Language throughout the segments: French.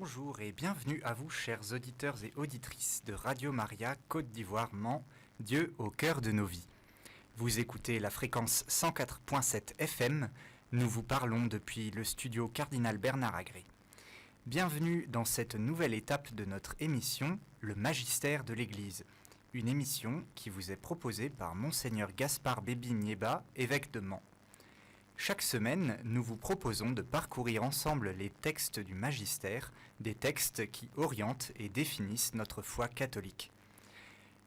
Bonjour et bienvenue à vous, chers auditeurs et auditrices de Radio Maria, Côte d'Ivoire, Mans, Dieu au cœur de nos vies. Vous écoutez la fréquence 104.7 FM, nous vous parlons depuis le studio Cardinal Bernard Agré. Bienvenue dans cette nouvelle étape de notre émission, le Magistère de l'Église, une émission qui vous est proposée par Monseigneur Gaspard Bébi-Niéba, évêque de Mans. Chaque semaine, nous vous proposons de parcourir ensemble les textes du Magistère, des textes qui orientent et définissent notre foi catholique.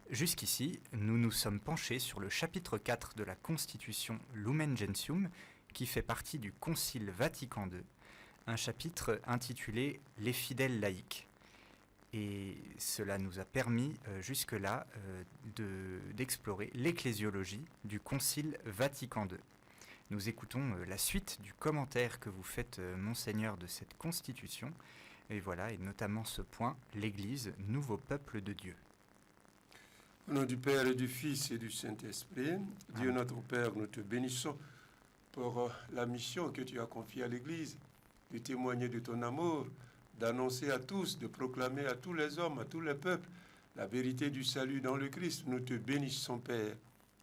Jusqu'ici, nous nous sommes penchés sur le chapitre 4 de la Constitution Lumen Gentium, qui fait partie du Concile Vatican II, un chapitre intitulé « Les fidèles laïcs ». Et cela nous a permis jusque-là d'explorer l'ecclésiologie du Concile Vatican II. Nous écoutons la suite du commentaire que vous faites, Monseigneur, de cette Constitution. Et voilà, et notamment ce point, l'Église, nouveau peuple de Dieu. Au nom du Père et du Fils et du Saint-Esprit, Dieu notre Père, nous te bénissons pour la mission que tu as confiée à l'Église, de témoigner de ton amour, d'annoncer à tous, de proclamer à tous les hommes, à tous les peuples, la vérité du salut dans le Christ. Nous te bénissons, Père,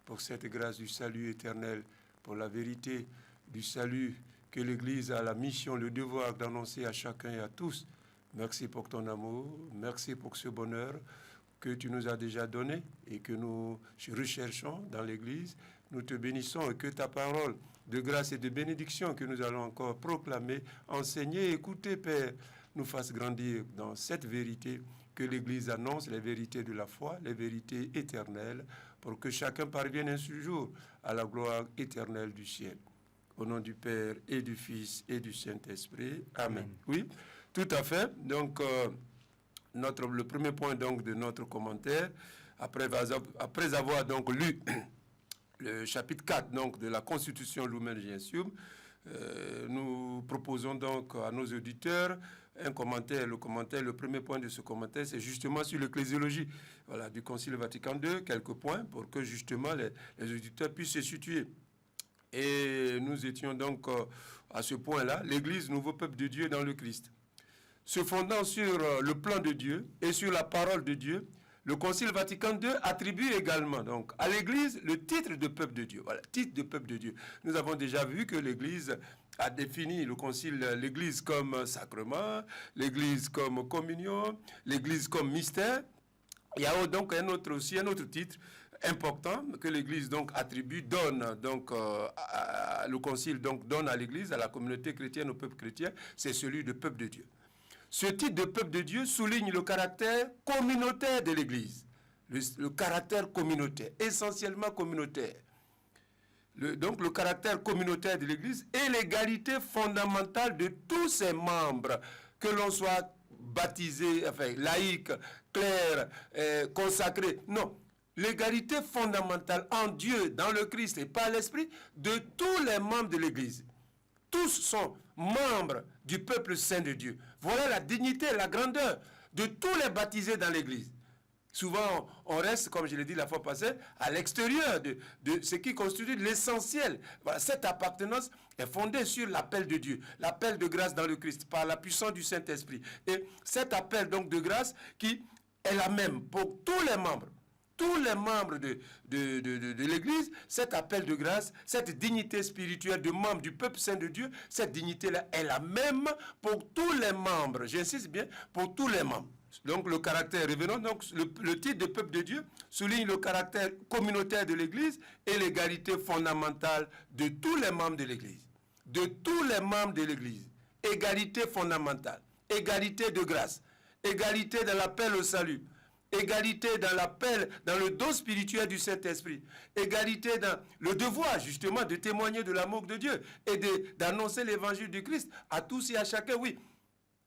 pour cette grâce du salut éternel, pour la vérité du salut que l'Église a la mission, le devoir d'annoncer à chacun et à tous. Merci pour ton amour, merci pour ce bonheur que tu nous as déjà donné et que nous recherchons dans l'Église. Nous te bénissons et que ta parole de grâce et de bénédiction que nous allons encore proclamer, enseigner, écouter, Père, nous fasse grandir dans cette vérité que l'Église annonce, les vérités de la foi, les vérités éternelles, pour que chacun parvienne un jour à la gloire éternelle du ciel. Au nom du Père et du Fils et du Saint-Esprit. Amen. Oui, tout à fait. Donc, le premier point donc, de notre commentaire, après avoir donc lu le chapitre 4 donc, de la Constitution Lumen Gentium, nous proposons donc à nos auditeurs un commentaire. Le premier point de ce commentaire, c'est justement sur l'ecclésiologie du Concile Vatican II, quelques points pour que justement les auditeurs puissent se situer. Et nous étions donc à ce point-là, l'Église, nouveau peuple de Dieu dans le Christ. Se fondant sur le plan de Dieu et sur la parole de Dieu, le Concile Vatican II attribue également donc, à l'Église le titre de peuple de Dieu. Voilà, titre de peuple de Dieu. Nous avons déjà vu que l'Église a défini le Concile, l'Église comme sacrement, l'Église comme communion, l'Église comme mystère. Il y a donc un autre titre important que l'Église donc attribue, donne donc le Concile donc donne à l'Église, à la communauté chrétienne, au peuple chrétien, c'est celui de peuple de Dieu. Ce titre de peuple de Dieu souligne le caractère communautaire de l'Église. Le caractère communautaire, essentiellement communautaire. Donc le caractère communautaire de l'Église et l'égalité fondamentale de tous ses membres, que l'on soit baptisé, enfin laïque, clerc, consacré. Non, l'égalité fondamentale en Dieu, dans le Christ et par l'Esprit, de tous les membres de l'Église. Tous sont membres du peuple saint de Dieu. Voilà la dignité, la grandeur de tous les baptisés dans l'Église. Souvent, on reste, comme je l'ai dit la fois passée, à l'extérieur de ce qui constitue l'essentiel. Voilà, cette appartenance est fondée sur l'appel de Dieu, l'appel de grâce dans le Christ, par la puissance du Saint-Esprit. Et cet appel donc de grâce qui est la même pour tous les membres. Tous les membres de l'Église, cet appel de grâce, cette dignité spirituelle de membre du peuple saint de Dieu, cette dignité-là est la même pour tous les membres. J'insiste bien, pour tous les membres. Donc le caractère, revenons donc, le titre de peuple de Dieu souligne le caractère communautaire de l'Église et l'égalité fondamentale de tous les membres de l'Église. De tous les membres de l'Église. Égalité fondamentale, égalité de grâce, égalité dans l'appel au salut. Égalité dans l'appel, dans le don spirituel du Saint-Esprit. Égalité dans le devoir, justement, de témoigner de l'amour de Dieu et d'annoncer l'évangile du Christ à tous et à chacun, oui.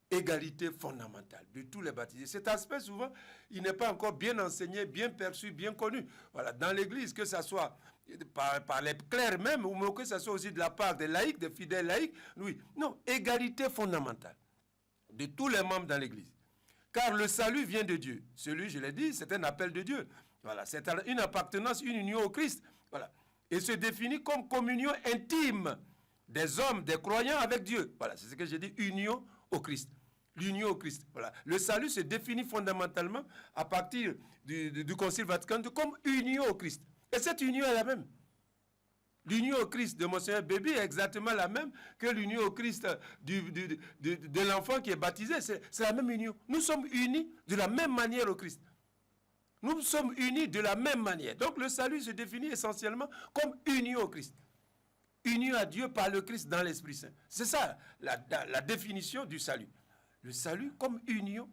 Égalité fondamentale de tous les baptisés. Cet aspect, souvent, il n'est pas encore bien enseigné, bien perçu, bien connu. Voilà, dans l'Église, que ce soit par les clercs même, ou que ce soit aussi de la part des laïcs, des fidèles laïcs, oui. Non, égalité fondamentale de tous les membres dans l'Église. Car le salut vient de Dieu. Celui, je l'ai dit, c'est un appel de Dieu. Voilà, c'est une appartenance, une union au Christ. Voilà. Et se définit comme communion intime des hommes, des croyants avec Dieu. Voilà, c'est ce que j'ai dit, union au Christ. L'union au Christ. Voilà. Le salut se définit fondamentalement à partir du Concile Vatican II comme union au Christ. Et cette union est la même. L'union au Christ de Monseigneur Bébi est exactement la même que l'union au Christ de l'enfant qui est baptisé. C'est la même union. Nous sommes unis de la même manière au Christ. Nous sommes unis de la même manière. Donc le salut se définit essentiellement comme union au Christ. Union à Dieu par le Christ dans l'Esprit Saint. C'est ça la définition du salut. Le salut comme union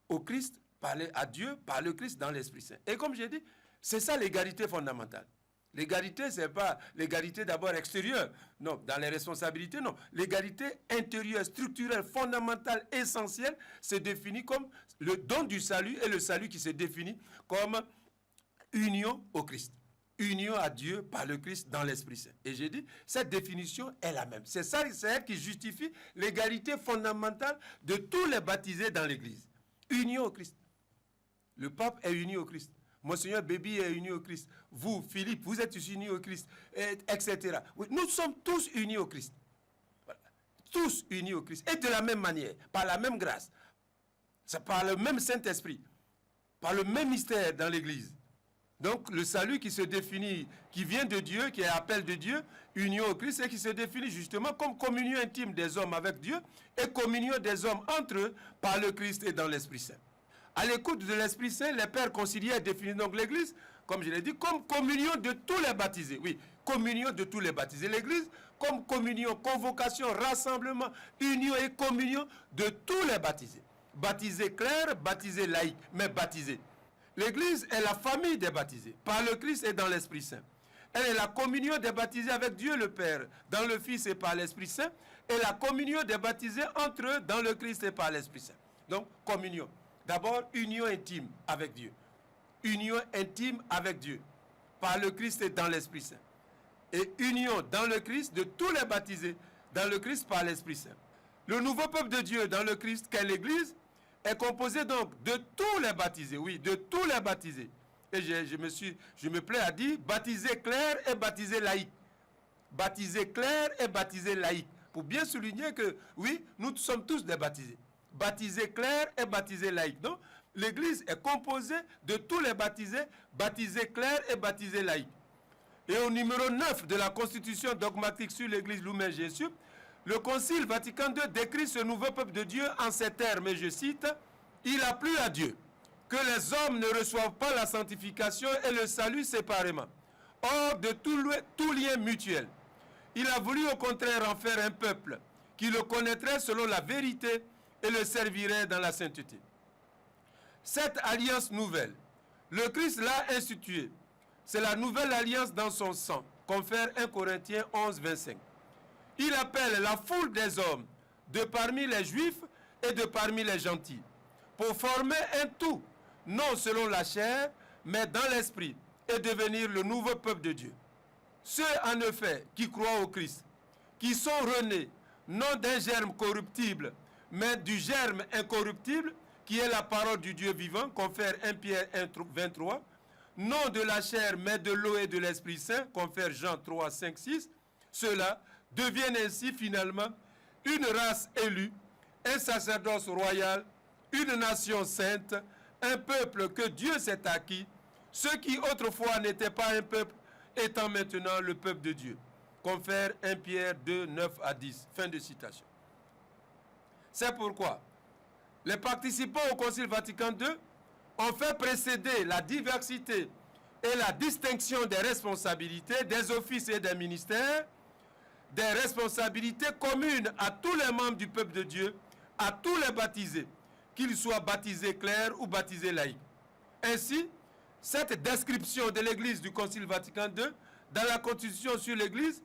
au Christ, à Dieu par le Christ dans l'Esprit Saint. Et comme j'ai dit, c'est ça l'égalité fondamentale. L'égalité, ce n'est pas l'égalité d'abord extérieure, non, dans les responsabilités, non. L'égalité intérieure, structurelle, fondamentale, essentielle, se définit comme le don du salut et le salut qui se définit comme union au Christ. Union à Dieu par le Christ dans l'Esprit Saint. Et j'ai dit, cette définition est la même. C'est ça, c'est elle qui justifie l'égalité fondamentale de tous les baptisés dans l'Église. Union au Christ. Le pape est uni au Christ. Monseigneur Bébi est uni au Christ. Vous, Philippe, vous êtes unis au Christ, etc. Oui, nous sommes tous unis au Christ. Voilà. Tous unis au Christ. Et de la même manière, par la même grâce, par le même Saint-Esprit, par le même mystère dans l'Église. Donc, le salut qui se définit, qui vient de Dieu, qui est appel de Dieu, union au Christ, et qui se définit justement comme communion intime des hommes avec Dieu et communion des hommes entre eux par le Christ et dans l'Esprit Saint. À l'écoute de l'Esprit Saint, les pères conciliaires définissent donc l'Église, comme je l'ai dit, comme communion de tous les baptisés. Oui, communion de tous les baptisés. L'Église comme communion, convocation, rassemblement, union et communion de tous les baptisés. Baptisés clercs, baptisés laïcs, mais baptisés. L'Église est la famille des baptisés, par le Christ et dans l'Esprit Saint. Elle est la communion des baptisés avec Dieu le Père, dans le Fils et par l'Esprit Saint, et la communion des baptisés entre eux, dans le Christ et par l'Esprit Saint. Donc, communion. D'abord, union intime avec Dieu. Union intime avec Dieu, par le Christ et dans l'Esprit Saint. Et union dans le Christ de tous les baptisés, dans le Christ par l'Esprit Saint. Le nouveau peuple de Dieu dans le Christ, qu'est l'Église, est composé donc de tous les baptisés, oui, de tous les baptisés. Et je me plais à dire baptisés clercs et baptisés laïcs. Baptisés clercs et baptisés laïcs. Pour bien souligner que, oui, nous sommes tous des baptisés. Baptisés clercs et baptisés laïcs. Donc, l'Église est composée de tous les baptisés, baptisés clercs et baptisés laïcs. Et au numéro 9 de la Constitution dogmatique sur l'Église Lumen Jésus, le Concile Vatican II décrit ce nouveau peuple de Dieu en ces termes, et je cite, « Il a plu à Dieu que les hommes ne reçoivent pas la sanctification et le salut séparément, hors de tout lien mutuel. Il a voulu au contraire en faire un peuple qui le connaîtrait selon la vérité et le servirait dans la sainteté. Cette alliance nouvelle, le Christ l'a instituée. C'est la nouvelle alliance dans son sang, confère 1 Corinthiens 11, 25. Il appelle la foule des hommes de parmi les juifs et de parmi les gentils pour former un tout, non selon la chair, mais dans l'esprit, et devenir le nouveau peuple de Dieu. Ceux en effet qui croient au Christ, qui sont renés, non d'un germe corruptible, mais du germe incorruptible, qui est la parole du Dieu vivant, confère 1 Pierre 1, 23, non de la chair, mais de l'eau et de l'Esprit Saint, confère Jean 3, 5, 6, ceux-là deviennent ainsi finalement une race élue, un sacerdoce royal, une nation sainte, un peuple que Dieu s'est acquis, ceux qui autrefois n'étaient pas un peuple, étant maintenant le peuple de Dieu. Confère 1 Pierre 2, 9 à 10. Fin de citation. C'est pourquoi les participants au Concile Vatican II ont fait précéder la diversité et la distinction des responsabilités, des offices et des ministères, des responsabilités communes à tous les membres du peuple de Dieu, à tous les baptisés, qu'ils soient baptisés clercs ou baptisés laïcs. Ainsi, cette description de l'Église du Concile Vatican II dans la Constitution sur l'Église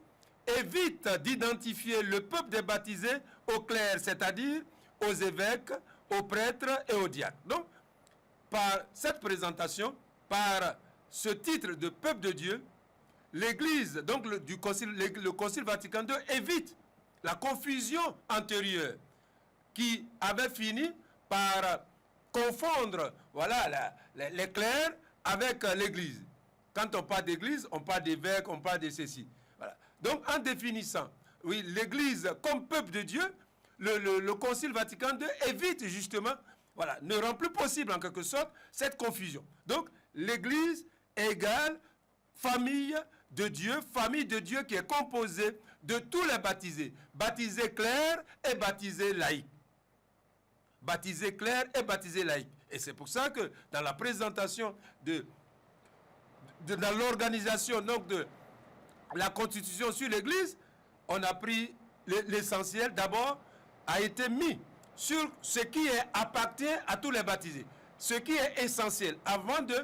évite d'identifier le peuple des baptisés aux clercs, c'est-à-dire aux évêques, aux prêtres et aux diacres. Donc, par cette présentation, par ce titre de peuple de Dieu, l'Église, donc le Concile Vatican II, évite la confusion antérieure qui avait fini par confondre les clercs avec l'Église. Quand on parle d'Église, on parle d'évêque, on parle de ceci. Voilà. Donc, en définissant l'Église comme peuple de Dieu, le Concile Vatican II évite justement, voilà, ne rend plus possible en quelque sorte cette confusion. Donc, l'Église égale famille de Dieu qui est composée de tous les baptisés, baptisés clercs et baptisés laïcs. Baptisés clercs et baptisés laïcs. Et c'est pour ça que dans la présentation dans l'organisation donc de la constitution sur l'Église, on a pris l'essentiel. D'abord, a été mis sur ce qui appartient à tous les baptisés, ce qui est essentiel, avant de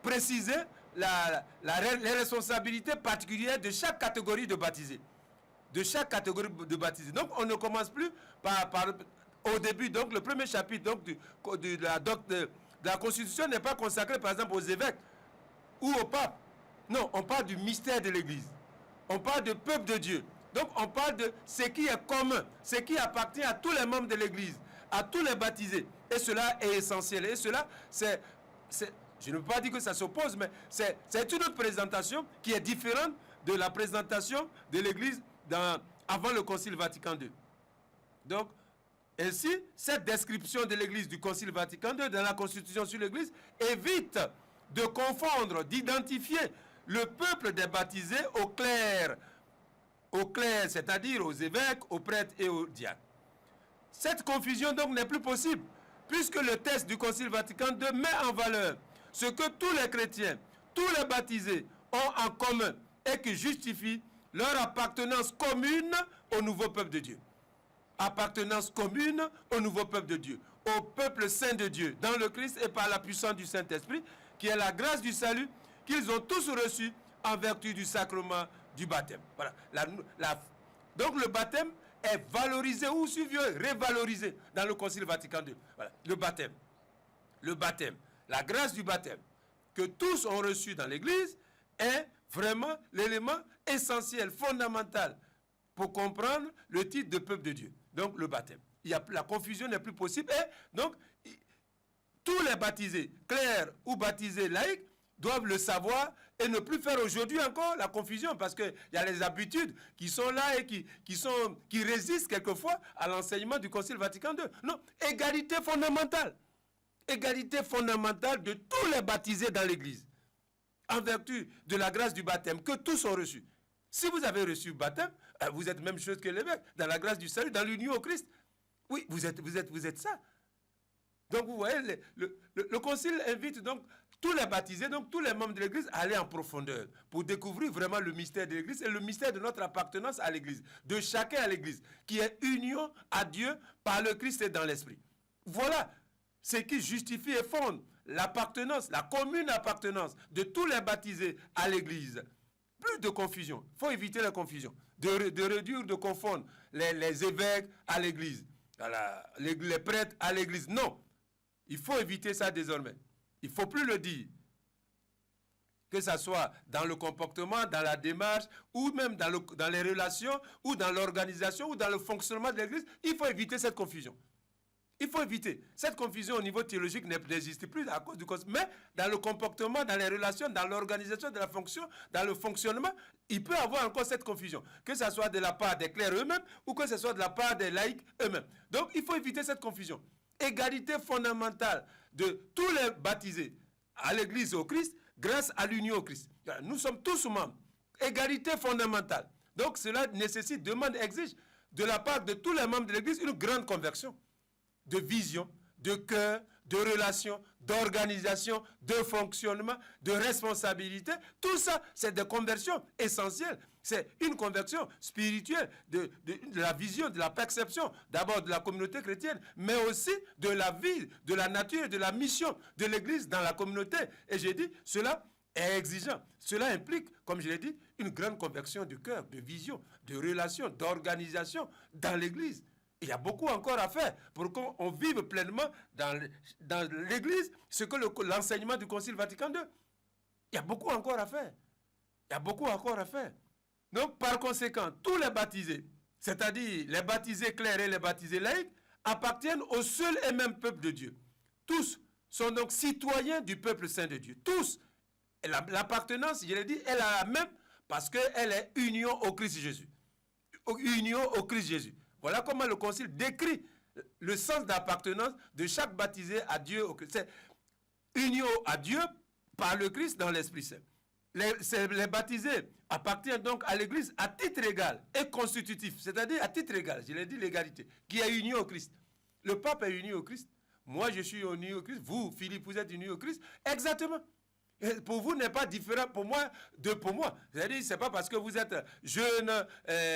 préciser les responsabilités particulières de chaque catégorie de baptisés. De chaque catégorie de baptisés. Donc, on ne commence plus au début, donc le premier chapitre donc, de la Constitution n'est pas consacré, par exemple, aux évêques ou au pape. Non, on parle du mystère de l'Église. On parle du peuple de Dieu. Donc, on parle de ce qui est commun, ce qui appartient à tous les membres de l'Église, à tous les baptisés. Et cela est essentiel. Et cela, je ne peux pas dire que ça s'oppose, mais c'est une autre présentation qui est différente de la présentation de l'Église avant le Concile Vatican II. Donc, ainsi, cette description de l'Église du Concile Vatican II dans la Constitution sur l'Église évite de confondre, d'identifier le peuple des baptisés aux clercs, c'est-à-dire aux évêques, aux prêtres et aux diacres. Cette confusion donc n'est plus possible, puisque le texte du Concile Vatican II met en valeur ce que tous les chrétiens, tous les baptisés ont en commun et qui justifie leur appartenance commune au nouveau peuple de Dieu. Appartenance commune au nouveau peuple de Dieu, au peuple saint de Dieu, dans le Christ et par la puissance du Saint-Esprit, qui est la grâce du salut qu'ils ont tous reçu en vertu du sacrement du baptême. Voilà. Donc le baptême est valorisé ou suivi, révalorisé dans le Concile Vatican II. Voilà. Le baptême, la grâce du baptême que tous ont reçu dans l'Église est vraiment l'élément essentiel, fondamental pour comprendre le titre de peuple de Dieu. Donc le baptême. La confusion n'est plus possible. Et donc, tous les baptisés, clercs ou baptisés laïcs, doivent le savoir et ne plus faire aujourd'hui encore la confusion, parce qu'il y a les habitudes qui sont là et qui résistent quelquefois à l'enseignement du Concile Vatican II. Non, égalité fondamentale. Égalité fondamentale de tous les baptisés dans l'Église, en vertu de la grâce du baptême que tous ont reçu. Si vous avez reçu le baptême, vous êtes même chose que l'évêque, dans la grâce du salut, dans l'union au Christ. Oui, vous êtes ça. Donc vous voyez, le Concile invite donc tous les baptisés, donc tous les membres de l'Église à aller en profondeur pour découvrir vraiment le mystère de l'Église et le mystère de notre appartenance à l'Église, de chacun à l'Église, qui est union à Dieu par le Christ et dans l'Esprit. Voilà ce qui justifie et fonde l'appartenance, la commune appartenance de tous les baptisés à l'Église. Plus de confusion. Il faut éviter la confusion. De réduire, de confondre les évêques à l'Église, les prêtres à l'Église. Non. Il faut éviter ça désormais. Il ne faut plus le dire. Que ce soit dans le comportement, dans la démarche, ou même dans les relations, ou dans l'organisation, ou dans le fonctionnement de l'Église, il faut éviter cette confusion. Il faut éviter. Cette confusion au niveau théologique n'existe plus à cause du cause. Mais dans le comportement, dans les relations, dans l'organisation de la fonction, dans le fonctionnement, il peut y avoir encore cette confusion. Que ce soit de la part des clercs eux-mêmes ou que ce soit de la part des laïcs eux-mêmes. Donc, il faut éviter cette confusion. Égalité fondamentale de tous les baptisés à l'Église et au Christ grâce à l'union au Christ. Nous sommes tous membres. Égalité fondamentale. Donc, cela nécessite, demande, exige de la part de tous les membres de l'Église une grande conversion. De vision, de cœur, de relation, d'organisation, de fonctionnement, de responsabilité. Tout ça, c'est des conversions essentielles. C'est une conversion spirituelle de la vision, de la perception, d'abord de la communauté chrétienne, mais aussi de la vie, de la nature, de la mission de l'Église dans la communauté. Et j'ai dit, cela est exigeant. Cela implique, comme je l'ai dit, une grande conversion du cœur, de vision, de relation, d'organisation dans l'Église. Il y a beaucoup encore à faire pour qu'on vive pleinement dans l'Église ce que l'enseignement du Concile Vatican II. Il y a beaucoup encore à faire. Il y a beaucoup encore à faire. Donc, par conséquent, tous les baptisés, c'est-à-dire les baptisés clercs et les baptisés laïcs, appartiennent au seul et même peuple de Dieu. Tous sont donc citoyens du peuple saint de Dieu. Tous. Et l'appartenance, je l'ai dit, elle a la même parce qu'elle est union au Christ Jésus. Union au Christ Jésus. Voilà comment le Concile décrit le sens d'appartenance de chaque baptisé à Dieu. C'est union à Dieu par le Christ dans l'Esprit Saint. Les baptisés appartiennent donc à l'Église à titre égal et constitutif, c'est-à-dire à titre égal, je l'ai dit, l'égalité, qui est unie au Christ. Le pape est uni au Christ, moi je suis uni au Christ, vous, Philippe, vous êtes uni au Christ, exactement. Et pour vous n'est pas différent pour moi pour moi. C'est-à-dire, c'est pas parce que vous êtes jeune,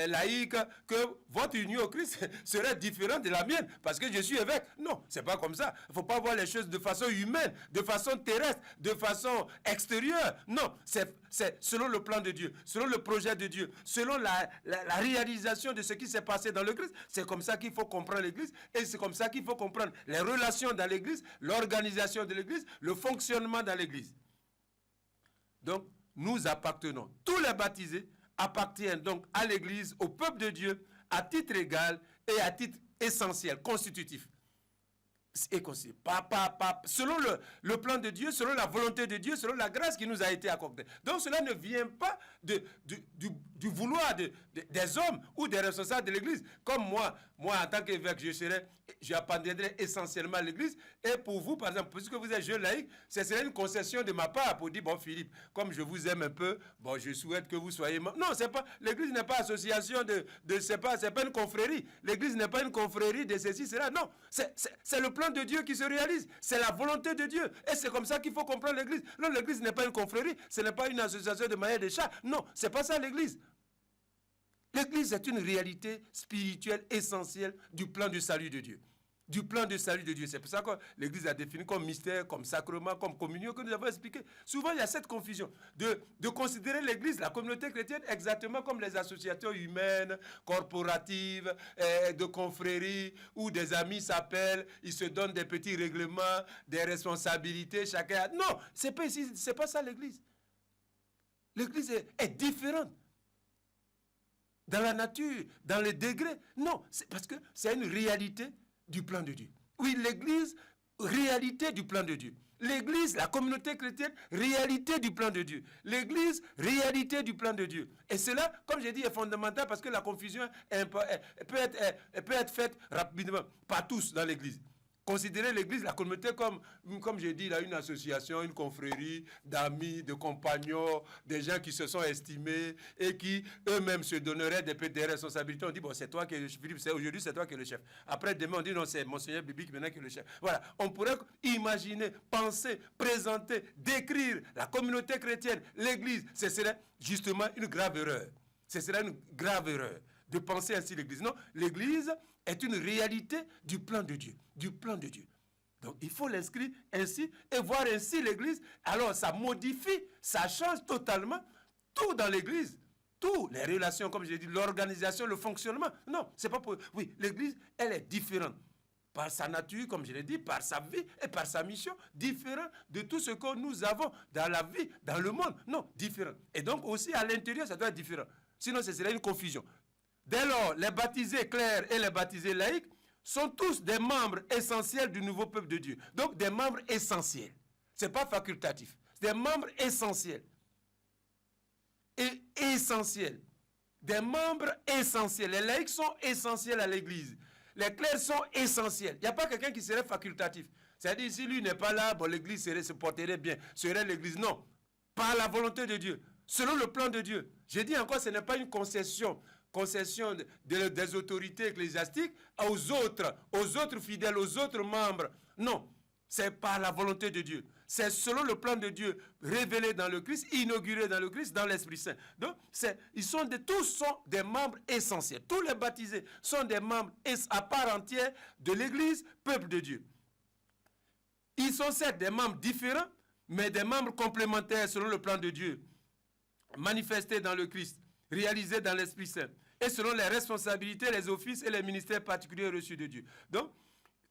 laïque, que votre union au Christ serait différente de la mienne, parce que je suis évêque. Non, c'est pas comme ça. Il ne faut pas voir les choses de façon humaine, de façon terrestre, de façon extérieure. Non, c'est selon le plan de Dieu, selon le projet de Dieu, selon la réalisation de ce qui s'est passé dans l'Église. C'est comme ça qu'il faut comprendre l'Église, et c'est comme ça qu'il faut comprendre les relations dans l'Église, l'organisation de l'Église, le fonctionnement dans l'Église. Donc, nous appartenons, tous les baptisés appartiennent donc à l'Église, au peuple de Dieu, à titre égal et à titre essentiel, constitutif. Et selon le plan de Dieu, selon la volonté de Dieu, selon la grâce qui nous a été accordée. Donc cela ne vient pas du vouloir des hommes ou des responsables de l'Église. Comme moi en tant qu'évêque, j'appartiendrai essentiellement à l'Église. Et pour vous, par exemple, puisque vous êtes jeune laïque, ce serait une concession de ma part pour dire, bon Philippe, comme je vous aime un peu, bon je souhaite que vous soyez... Non, c'est pas, l'Église n'est pas association c'est pas une confrérie. L'Église n'est pas une confrérie de ceci, cela. Non, c'est le plan de Dieu qui se réalise. C'est la volonté de Dieu. Et c'est comme ça qu'il faut comprendre l'Église. Non, l'Église n'est pas une confrérie. Ce n'est pas une association de manière de chat. Non, c'est pas ça l'Église. L'Église est une réalité spirituelle essentielle du plan du salut de Dieu. Du plan de salut de Dieu. C'est pour ça que l'Église a défini comme mystère, comme sacrement, comme communion, que nous avons expliqué. Souvent, il y a cette confusion de considérer l'Église, la communauté chrétienne, exactement comme les associations humaines, corporatives, de confréries, où des amis s'appellent, ils se donnent des petits règlements, des responsabilités, chacun... Non, c'est pas ça l'Église. L'Église est différente. Dans la nature, dans les degrés. Non, c'est parce que c'est une réalité du plan de Dieu. Oui, l'Église, réalité du plan de Dieu. L'Église, la communauté chrétienne, réalité du plan de Dieu. L'Église, réalité du plan de Dieu. Et cela, comme j'ai dit, est fondamental parce que la confusion peut être faite rapidement par tous dans l'Église. Considérer l'Église, la communauté comme j'ai dit, là, une association, une confrérie d'amis, de compagnons, des gens qui se sont estimés et qui eux-mêmes se donneraient des responsabilités. On dit, bon, c'est toi qui es le chef. Philippe, aujourd'hui, c'est toi qui es le chef. Après, demain, on dit, non, c'est Monseigneur Bibique maintenant qui est le chef. Voilà. On pourrait imaginer, penser, présenter, décrire la communauté chrétienne, l'Église. Ce serait justement une grave erreur. Ce serait une grave erreur de penser ainsi l'Église. Non, l'Église est une réalité du plan de Dieu. Du plan de Dieu. Donc, il faut l'inscrire ainsi et voir ainsi l'Église. Alors, ça modifie, ça change totalement tout dans l'Église. Tout, les relations, comme je l'ai dit, l'organisation, le fonctionnement. Non, c'est pas pour... Oui, l'Église, elle est différente. Par sa nature, comme je l'ai dit, par sa vie et par sa mission, différent de tout ce que nous avons dans la vie, dans le monde. Non, différent. Et donc, aussi, à l'intérieur, ça doit être différent. Sinon, ce serait une confusion. Dès lors, les baptisés clercs et les baptisés laïcs sont tous des membres essentiels du nouveau peuple de Dieu. Donc, des membres essentiels. Ce n'est pas facultatif. Des membres essentiels. Et essentiels. Des membres essentiels. Les laïcs sont essentiels à l'Église. Les clercs sont essentiels. Il n'y a pas quelqu'un qui serait facultatif. C'est-à-dire, si lui n'est pas là, bon, l'Église se porterait bien. Serait l'Église. Non. Par la volonté de Dieu. Selon le plan de Dieu. Je dis encore, ce n'est pas une concession des autorités ecclésiastiques aux autres fidèles, aux autres membres. Non, c'est par la volonté de Dieu. C'est selon le plan de Dieu révélé dans le Christ, inauguré dans le Christ, dans l'Esprit Saint. Donc, tous sont des membres essentiels. Tous les baptisés sont des membres à part entière de l'Église, peuple de Dieu. Ils sont certes des membres différents, mais des membres complémentaires selon le plan de Dieu, manifestés dans le Christ, réalisés dans l'Esprit Saint, et selon les responsabilités, les offices et les ministères particuliers reçus de Dieu. Donc,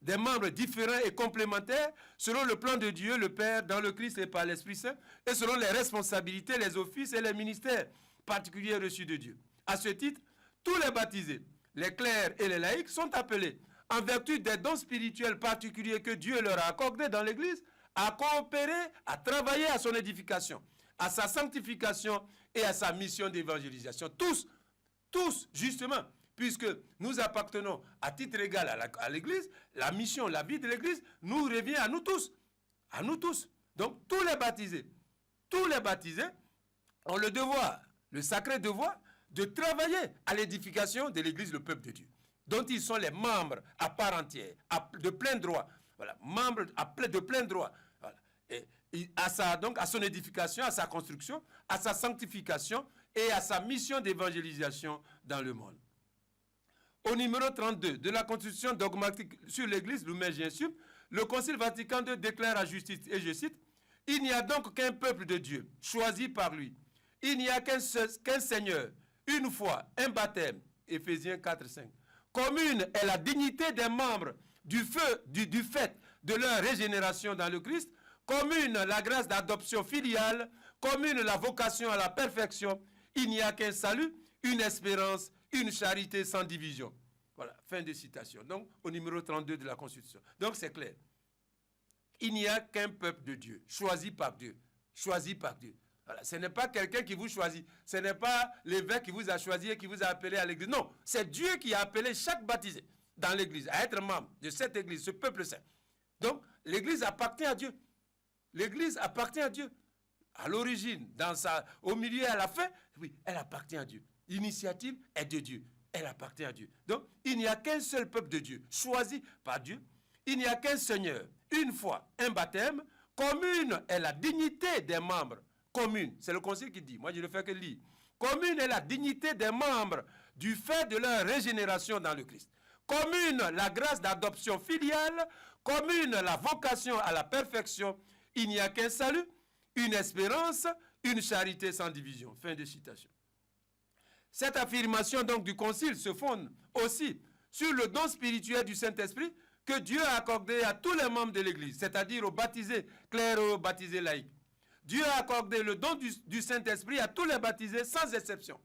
des membres différents et complémentaires selon le plan de Dieu, le Père, dans le Christ et par l'Esprit Saint, et selon les responsabilités, les offices et les ministères particuliers reçus de Dieu. À ce titre, tous les baptisés, les clercs et les laïcs sont appelés, en vertu des dons spirituels particuliers que Dieu leur a accordés dans l'Église, à coopérer, à travailler à son édification, à sa sanctification et à sa mission d'évangélisation. Tous, justement, puisque nous appartenons à titre égal à l'Église, la mission, la vie de l'Église nous revient à nous tous. À nous tous. Donc, tous les baptisés ont le devoir, le sacré devoir, de travailler à l'édification de l'Église, le peuple de Dieu, dont ils sont les membres à part entière, de plein droit. Voilà, membres de plein droit. Voilà. Et donc à son édification, à sa construction, à sa sanctification et à sa mission d'évangélisation dans le monde. Au numéro 32 de la Constitution dogmatique sur l'Église, Lumen Gentium, le Concile Vatican II déclare à justice, et je cite, « Il n'y a donc qu'un peuple de Dieu, choisi par lui. Il n'y a qu'un Seigneur, une foi, un baptême. » Éphésiens 4, 5. Commune est la dignité des membres du fait de leur régénération dans le Christ. Commune la grâce d'adoption filiale. Commune la vocation à la perfection. Il n'y a qu'un salut, une espérance, une charité sans division. Voilà, fin de citation. Donc, au numéro 32 de la Constitution. Donc, c'est clair. Il n'y a qu'un peuple de Dieu, choisi par Dieu. Choisi par Dieu. Voilà, ce n'est pas quelqu'un qui vous choisit. Ce n'est pas l'évêque qui vous a choisi et qui vous a appelé à l'église. Non, c'est Dieu qui a appelé chaque baptisé dans l'église à être membre de cette église, ce peuple saint. Donc, l'église appartient à Dieu. L'église appartient à Dieu. À l'origine, au milieu et à la fin, oui, elle appartient à Dieu. L'initiative est de Dieu. Elle appartient à Dieu. Donc, il n'y a qu'un seul peuple de Dieu, choisi par Dieu. Il n'y a qu'un Seigneur, une foi, un baptême. Commune est la dignité des membres. Commune, c'est le concile qui dit, moi je ne fais que lire. Commune est la dignité des membres du fait de leur régénération dans le Christ. Commune la grâce d'adoption filiale. Commune la vocation à la perfection. Il n'y a qu'un salut, une espérance, une charité sans division. Fin de citation. Cette affirmation donc du concile se fonde aussi sur le don spirituel du Saint-Esprit que Dieu a accordé à tous les membres de l'Église, c'est-à-dire aux baptisés clercs et aux baptisés laïcs. Dieu a accordé le don du Saint-Esprit à tous les baptisés sans exception.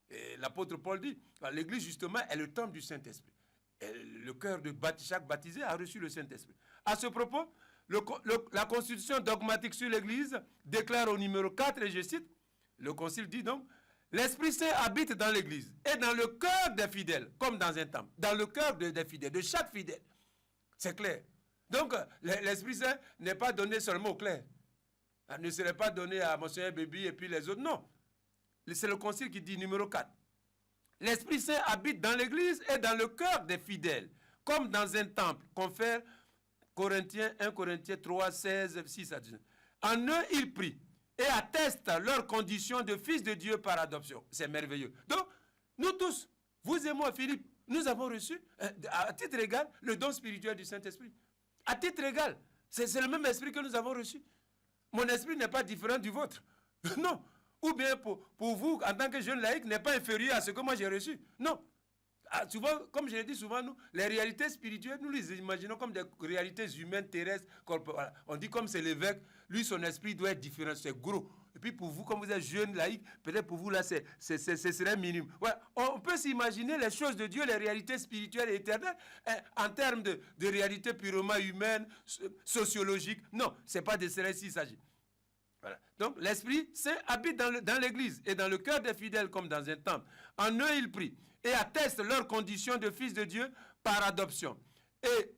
Et l'apôtre Paul dit, l'Église justement est le temple du Saint-Esprit. Le cœur de chaque baptisé a reçu le Saint-Esprit. À ce propos, la Constitution dogmatique sur l'Église déclare au numéro 4, et je cite, le Concile dit donc, l'Esprit Saint habite dans l'Église et dans le cœur des fidèles, comme dans un temple, dans le cœur des fidèles, de chaque fidèle. C'est clair. Donc, l'Esprit Saint n'est pas donné seulement aux clercs. Il ne serait pas donné à Monseigneur Bébi et puis les autres. Non. C'est le Concile qui dit numéro 4. L'Esprit Saint habite dans l'Église et dans le cœur des fidèles, comme dans un temple. Confère 1 Corinthiens 3, 16, 6 à 19. En eux, ils prient et attestent leur condition de fils de Dieu par adoption. C'est merveilleux. Donc, nous tous, vous et moi, Philippe, nous avons reçu, à titre égal, le don spirituel du Saint-Esprit. À titre égal. C'est le même esprit que nous avons reçu. Mon esprit n'est pas différent du vôtre. Non. Ou bien pour vous, en tant que jeune laïc, n'est pas inférieur à ce que moi j'ai reçu. Non. Souvent, comme je l'ai dit souvent, nous, les réalités spirituelles, nous les imaginons comme des réalités humaines, terrestres. Voilà. On dit comme c'est l'évêque, lui, son esprit doit être différent, c'est gros. Et puis pour vous, comme vous êtes jeune laïc, peut-être pour vous, là, ce serait minime. Voilà. On peut s'imaginer les choses de Dieu, les réalités spirituelles et éternelles, en termes de réalités purement humaines, sociologiques. Non, ce n'est pas de cela qu'il s'agit. Voilà. Donc, l'Esprit Saint habite dans l'Église et dans le cœur des fidèles comme dans un temple. En eux, ils prient et attestent leur condition de fils de Dieu par adoption. Et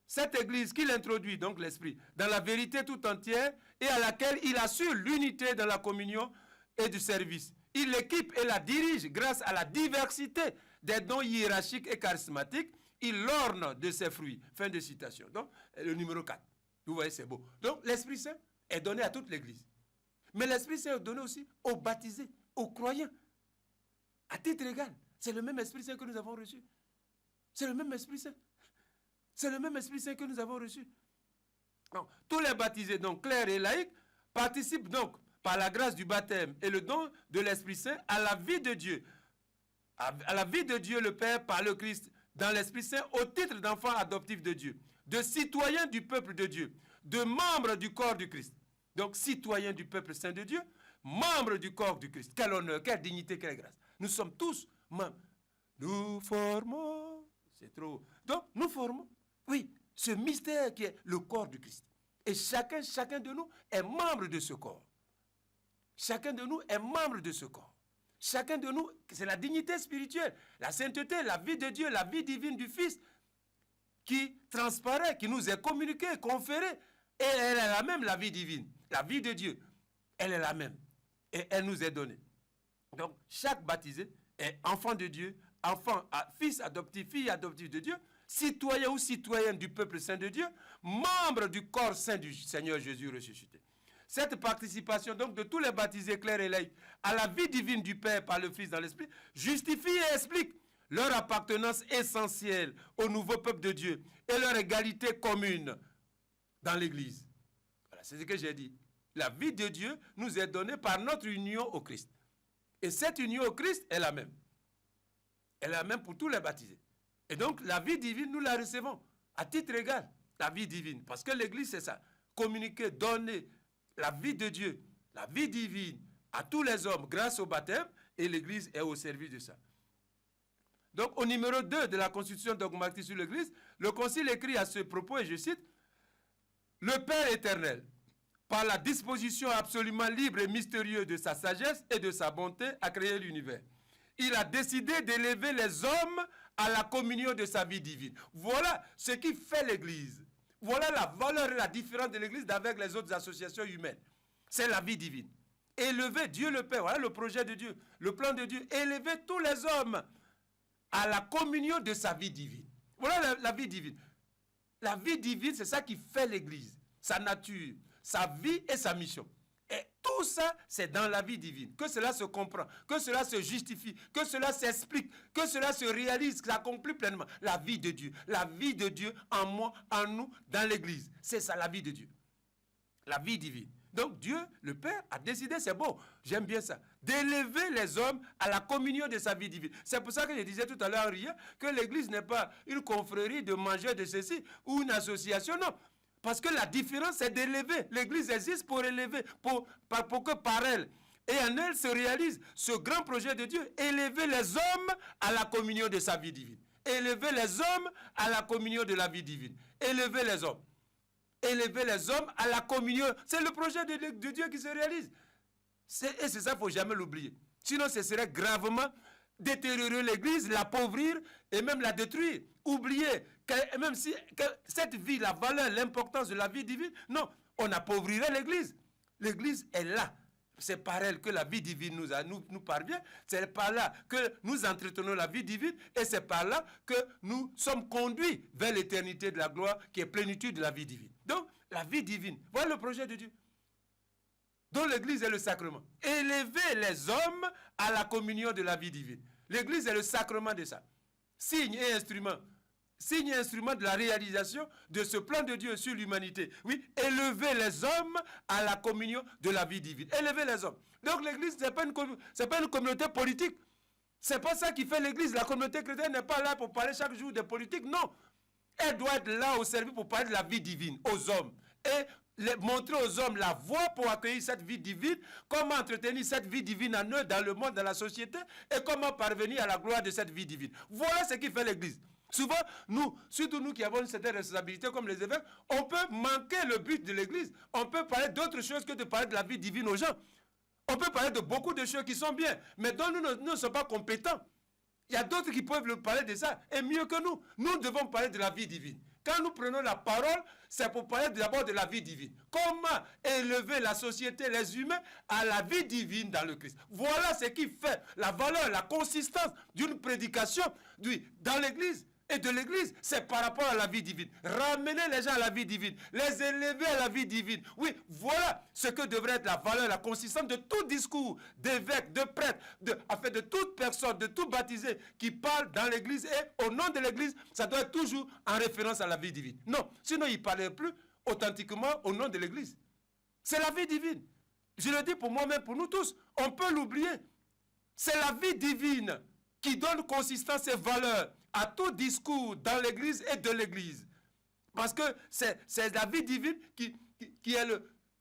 cette Église qu'il introduit, donc l'Esprit, dans la vérité tout entière et à laquelle il assure l'unité dans la communion et du service. Il l'équipe et la dirige grâce à la diversité des dons hiérarchiques et charismatiques. Il l'orne de ses fruits. Fin de citation. Donc, le numéro 4. Vous voyez, c'est beau. Donc, l'Esprit Saint est donné à toute l'Église. Mais l'Esprit Saint est donné aussi aux baptisés, aux croyants. À titre égal. C'est le même Esprit Saint que nous avons reçu. C'est le même Esprit Saint. C'est le même Esprit Saint que nous avons reçu. Donc, tous les baptisés, donc clercs et laïcs, participent donc par la grâce du baptême et le don de l'Esprit Saint à la vie de Dieu. À la vie de Dieu le Père par le Christ dans l'Esprit Saint au titre d'enfants adoptifs de Dieu, de citoyens du peuple de Dieu, de membres du corps du Christ. Donc, citoyens du peuple saint de Dieu, membres du corps du Christ. Quel honneur, quelle dignité, quelle grâce. Nous sommes tous membres. Nous formons, c'est trop. Donc, nous formons, oui, ce mystère qui est le corps du Christ. Et chacun de nous est membre de ce corps. Chacun de nous est membre de ce corps. Chacun de nous, c'est la dignité spirituelle, la sainteté, la vie de Dieu, la vie divine du Fils qui transparaît, qui nous est communiquée, conférée. Et elle est la même, la vie divine, la vie de Dieu. Elle est la même. Et elle nous est donnée. Donc, chaque baptisé est enfant de Dieu, fils adoptif, fille adoptive de Dieu, citoyen ou citoyenne du peuple saint de Dieu, membre du corps saint du Seigneur Jésus ressuscité. Cette participation donc de tous les baptisés clairs et laïcs à la vie divine du Père par le Fils dans l'Esprit justifie et explique leur appartenance essentielle au nouveau peuple de Dieu et leur égalité commune dans l'Église. Voilà, c'est ce que j'ai dit. La vie de Dieu nous est donnée par notre union au Christ. Et cette union au Christ est la même. Elle est la même pour tous les baptisés. Et donc la vie divine, nous la recevons à titre égal. La vie divine. Parce que l'Église, c'est ça. Communiquer, donner la vie de Dieu, la vie divine à tous les hommes grâce au baptême, et l'Église est au service de ça. Donc au numéro 2 de la Constitution dogmatique sur l'Église, le Concile écrit à ce propos, et je cite, « Le Père éternel, par la disposition absolument libre et mystérieuse de sa sagesse et de sa bonté, a créé l'univers. Il a décidé d'élever les hommes à la communion de sa vie divine. » Voilà ce qui fait l'Église. Voilà la valeur et la différence de l'Église avec les autres associations humaines. C'est la vie divine. Élever Dieu le Père, voilà le projet de Dieu, le plan de Dieu. Élever tous les hommes à la communion de sa vie divine. Voilà la vie divine. La vie divine, c'est ça qui fait l'Église. Sa nature, sa vie et sa mission. Et tout ça, c'est dans la vie divine. Que cela se comprend, que cela se justifie, que cela s'explique, que cela se réalise, que ça s'accomplit pleinement. La vie de Dieu. La vie de Dieu en moi, en nous, dans l'Église. C'est ça, la vie de Dieu. La vie divine. Donc Dieu, le Père, a décidé, c'est beau, j'aime bien ça, d'élever les hommes à la communion de sa vie divine. C'est pour ça que je disais tout à l'heure, que l'Église n'est pas une confrérie de mangeurs de ceci ou une association, non. Parce que la différence, c'est d'élever. L'Église existe pour élever, pour que par elle et en elle se réalise ce grand projet de Dieu, élever les hommes à la communion de sa vie divine. Élever les hommes à la communion de la vie divine. Élever les hommes. Élever les hommes à la communion. C'est le projet de Dieu qui se réalise. Et c'est ça, il ne faut jamais l'oublier. Sinon, ce serait gravement détériorer l'Église, l'appauvrir et même la détruire. Oublier que même si que cette vie, la valeur, l'importance de la vie divine, non, on appauvrirait l'Église. L'Église est là. C'est par elle que la vie divine nous parvient. C'est par là que nous entretenons la vie divine. Et c'est par là que nous sommes conduits vers l'éternité de la gloire qui est plénitude de la vie divine. Donc, la vie divine, voilà le projet de Dieu. Dont l'Église est le sacrement. Élever les hommes à la communion de la vie divine. L'Église est le sacrement de ça. Signe et instrument. Signe et instrument de la réalisation de ce plan de Dieu sur l'humanité. Oui, élever les hommes à la communion de la vie divine. Élever les hommes. Donc l'Église, ce n'est pas une communauté politique. Ce n'est pas ça qui fait l'Église. La communauté chrétienne n'est pas là pour parler chaque jour de politique. Non. Elle doit être là au service pour parler de la vie divine aux hommes. Et montrer aux hommes la voie pour accueillir cette vie divine, comment entretenir cette vie divine en eux, dans le monde, dans la société, et comment parvenir à la gloire de cette vie divine. Voilà ce qui fait l'Église. Souvent, nous, surtout nous qui avons une certaine responsabilité comme les évêques, on peut manquer le but de l'Église. On peut parler d'autre chose que de parler de la vie divine aux gens. On peut parler de beaucoup de choses qui sont bien, mais dont nous ne sommes pas compétents. Il y a d'autres qui peuvent parler de ça, et mieux que nous. Nous devons parler de la vie divine. Quand nous prenons la parole, c'est pour parler d'abord de la vie divine. Comment élever la société, les humains, à la vie divine dans le Christ. Voilà ce qui fait la valeur, la consistance d'une prédication dans l'Église. Et de l'Église, c'est par rapport à la vie divine. Ramener les gens à la vie divine, les élever à la vie divine. Oui, voilà ce que devrait être la valeur, la consistance de tout discours d'évêque, de prêtre, de toute personne, de tout baptisé qui parle dans l'Église et au nom de l'Église, ça doit être toujours en référence à la vie divine. Non, sinon il ne parlait plus authentiquement au nom de l'Église. C'est la vie divine. Je le dis pour moi-même, pour nous tous, on peut l'oublier. C'est la vie divine qui donne consistance et valeur à tout discours dans l'Église et de l'Église. Parce que c'est la vie divine qui est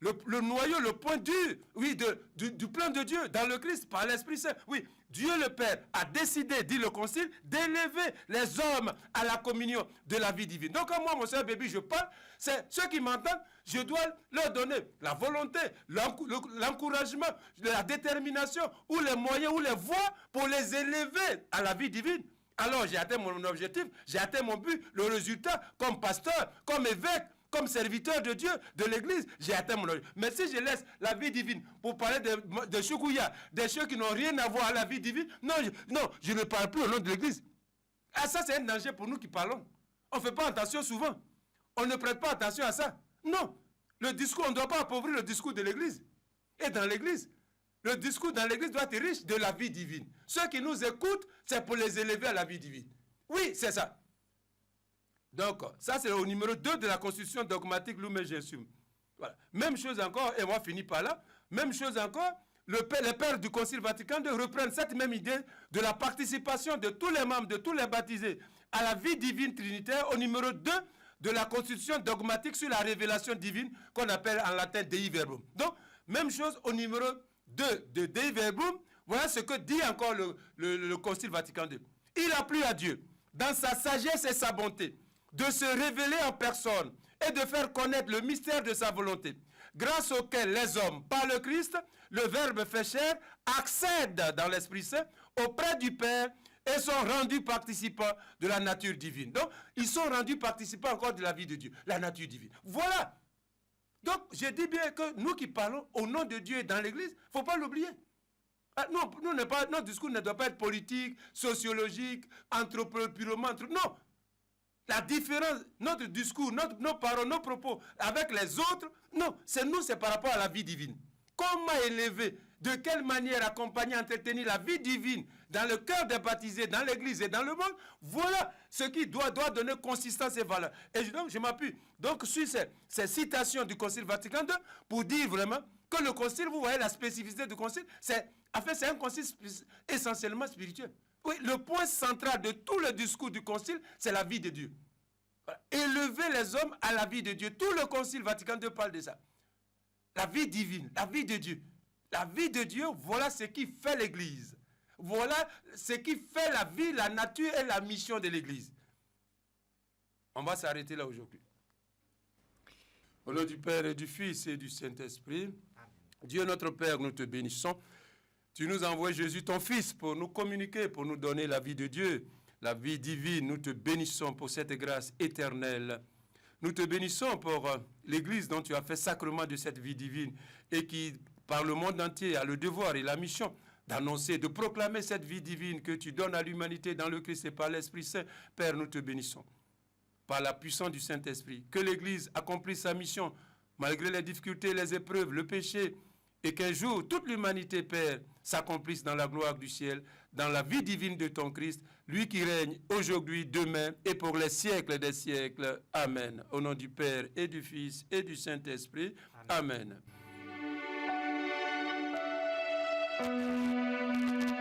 le noyau, le point dur, oui, du plan de Dieu dans le Christ par l'Esprit Saint. Oui, Dieu le Père a décidé, dit le Concile, d'élever les hommes à la communion de la vie divine. Donc, quand moi, mon cher bébé, je parle, c'est ceux qui m'entendent, je dois leur donner la volonté, l'encouragement, la détermination, ou les moyens, ou les voies pour les élever à la vie divine. Alors, j'ai atteint mon objectif, j'ai atteint mon but, le résultat, comme pasteur, comme évêque, comme serviteur de Dieu, de l'Église, j'ai atteint mon objectif. Mais si je laisse la vie divine pour parler de choukouya, des choses qui n'ont rien à voir à la vie divine, non, je ne parle plus au nom de l'Église. Ah, ça, c'est un danger pour nous qui parlons. On ne fait pas attention souvent. On ne prête pas attention à ça. Non. Le discours, on ne doit pas appauvrir le discours de l'Église. Et dans l'Église, le discours dans l'Église doit être riche de la vie divine. Ceux qui nous écoutent, c'est pour les élever à la vie divine. Oui, c'est ça. Donc, ça c'est au numéro 2 de la constitution dogmatique Lumen Gentium. Voilà. Même chose encore, et moi finis par là, même chose encore, les pères du Concile Vatican II reprennent cette même idée de la participation de tous les membres, de tous les baptisés à la vie divine trinitaire au numéro 2 de la constitution dogmatique sur la révélation divine qu'on appelle en latin Dei Verbum. Donc, même chose au numéro 2 de Dei Verbum, voilà ce que dit encore le Concile Vatican II. Il a plu à Dieu, dans sa sagesse et sa bonté, de se révéler en personne et de faire connaître le mystère de sa volonté, grâce auquel les hommes, par le Christ, le Verbe fait chair, accèdent dans l'Esprit Saint auprès du Père et sont rendus participants de la nature divine. Donc, ils sont rendus participants encore de la vie de Dieu, la nature divine. Voilà. Donc, je dis bien que nous qui parlons au nom de Dieu et dans l'Église, il ne faut pas l'oublier. Ah, non, notre discours ne doit pas être politique, sociologique, anthropologiquement. Non. La différence, notre discours, nos paroles, nos propos avec les autres, non, c'est par rapport à la vie divine. Comment élever, de quelle manière accompagner, entretenir la vie divine dans le cœur des baptisés, dans l'Église et dans le monde, voilà ce qui doit donner consistance et valeur. Et donc, je m'appuie donc sur ces citations du Concile Vatican II pour dire vraiment que le Concile, vous voyez la spécificité du Concile, c'est un Concile essentiellement spirituel. Oui, le point central de tout le discours du Concile, c'est la vie de Dieu. Voilà. Élever les hommes à la vie de Dieu. Tout le Concile Vatican II parle de ça. La vie divine, la vie de Dieu. La vie de Dieu, voilà ce qui fait l'Église. Voilà ce qui fait la vie, la nature et la mission de l'Église. On va s'arrêter là aujourd'hui. Au nom du Père et du Fils et du Saint-Esprit, Dieu notre Père, nous te bénissons. Tu nous envoies Jésus, ton Fils, pour nous communiquer, pour nous donner la vie de Dieu, la vie divine. Nous te bénissons pour cette grâce éternelle. Nous te bénissons pour l'Église dont tu as fait sacrement de cette vie divine et qui, par le monde entier, a le devoir et la mission d'annoncer, de proclamer cette vie divine que tu donnes à l'humanité dans le Christ et par l'Esprit Saint. Père, nous te bénissons. Par la puissance du Saint-Esprit, que l'Église accomplisse sa mission malgré les difficultés, les épreuves, le péché, et qu'un jour, toute l'humanité, Père, s'accomplisse dans la gloire du ciel, dans la vie divine de ton Christ, lui qui règne aujourd'hui, demain et pour les siècles des siècles. Amen. Au nom du Père et du Fils et du Saint-Esprit. Amen. Amen.